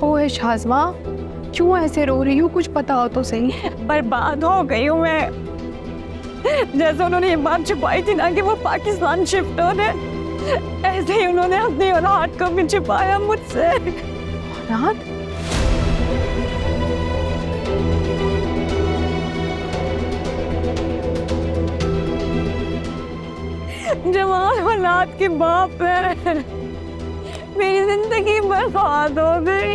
ओए शाज़मा, क्यों ऐसे रो रही हो? कुछ पता हो तो सही। बर्बाद हो गई हूँ मैं। जैसे उन्होंने ये बात छुपाई थी ना कि वो पाकिस्तान शिफ्ट हो रहे, ऐसे ही उन्होंने अपनी औलाद को भी छुपाया मुझसे। रात जवान औलाद के बाप है, मेरी जिंदगी बर्बाद हो गई।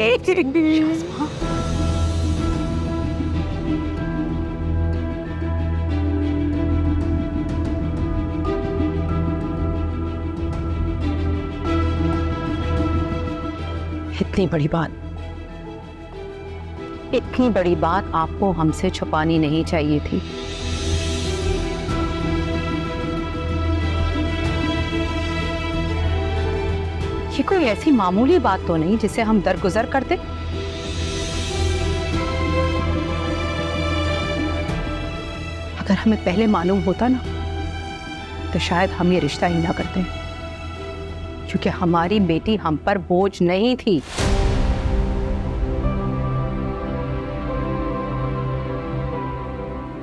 इतनी बड़ी बात आपको हमसे छुपानी नहीं चाहिए थी। ये कोई ऐसी मामूली बात तो नहीं जिसे हम दरगुजर करते। अगर हमें पहले मालूम होता ना तो शायद हम ये रिश्ता ही ना करते, क्योंकि हमारी बेटी हम पर बोझ नहीं थी।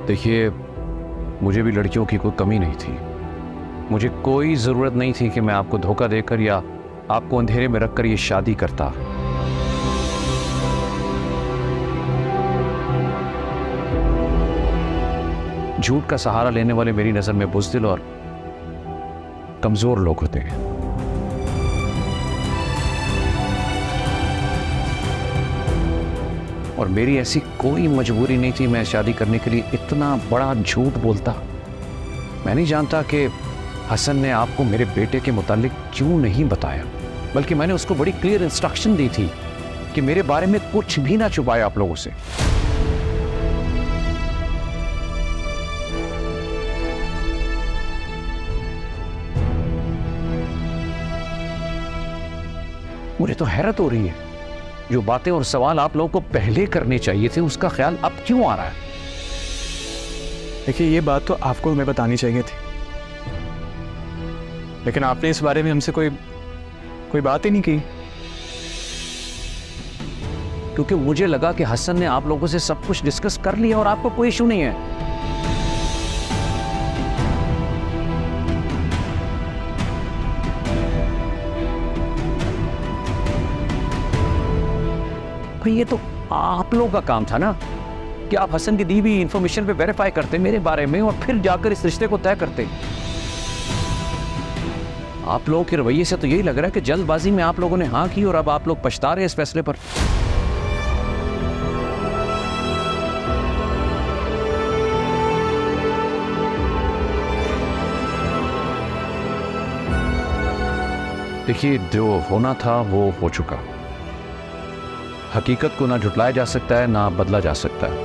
देखिए, मुझे भी लड़कियों की कोई कमी नहीं थी। मुझे कोई ज़रूरत नहीं थी कि मैं आपको धोखा देकर या आपको अंधेरे में रखकर ये शादी करता। झूठ का सहारा लेने वाले मेरी नज़र में बुज़दिल और कमज़ोर लोग होते हैं। और मेरी ऐसी कोई मजबूरी नहीं थी मैं शादी करने के लिए इतना बड़ा झूठ बोलता। मैं नहीं जानता कि हसन ने आपको मेरे बेटे के मुतालिक क्यों नहीं बताया, बल्कि मैंने उसको बड़ी क्लियर इंस्ट्रक्शन दी थी कि मेरे बारे में कुछ भी ना छुपाए आप लोगों से। मुझे तो हैरत हो रही है, जो बातें और सवाल आप लोगों को पहले करने चाहिए थे उसका ख्याल अब क्यों आ रहा है? देखिए, ये बात तो आपको हमें बतानी चाहिए थी, लेकिन आपने इस बारे में हमसे कोई बात ही नहीं की। क्योंकि मुझे लगा कि हसन ने आप लोगों से सब कुछ डिस्कस कर लिया और आपको कोई इशू नहीं है। ये तो आप लोगों का काम था ना कि आप हसन की दी हुई इंफॉर्मेशन पे वेरीफाई करते मेरे बारे में और फिर जाकर इस रिश्ते को तय करते। आप लोगों के रवैये से तो यही लग रहा है कि जल्दबाजी में आप लोगों ने हाँ की और अब आप लोग पछता रहे हैं इस फैसले पर। देखिए, जो होना था वो हो चुका। हकीकत को ना झुटलाया जा सकता है ना बदला जा सकता है।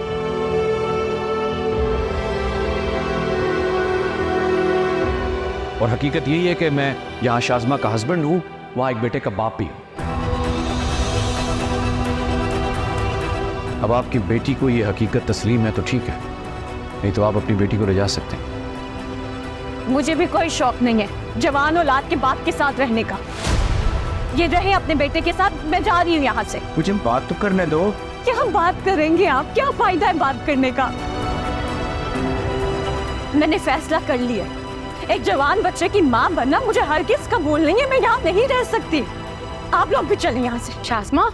और हकीकत यही है कि मैं यहां शाज़मा का हस्बैंड हूं, वहां एक बेटे का बाप भी हूं। अब आपकी बेटी को यह हकीकत तस्लीम है तो ठीक है, नहीं तो आप अपनी बेटी को ले जा सकते हैं। मुझे भी कोई शौक नहीं है जवान औलाद के बाप के साथ रहने का। ये रहे अपने बेटे के साथ, मैं जा रही हूँ यहाँ से। मुझे बात तो करने दो। क्या बात करेंगे आप? क्या फायदा है बात करने का? मैंने फैसला कर लिया, एक जवान बच्चे की माँ बनना मुझे हर किस कबूल नहीं है। मैं यहाँ नहीं रह सकती। आप लोग भी चलें यहाँ से। शाज़मा,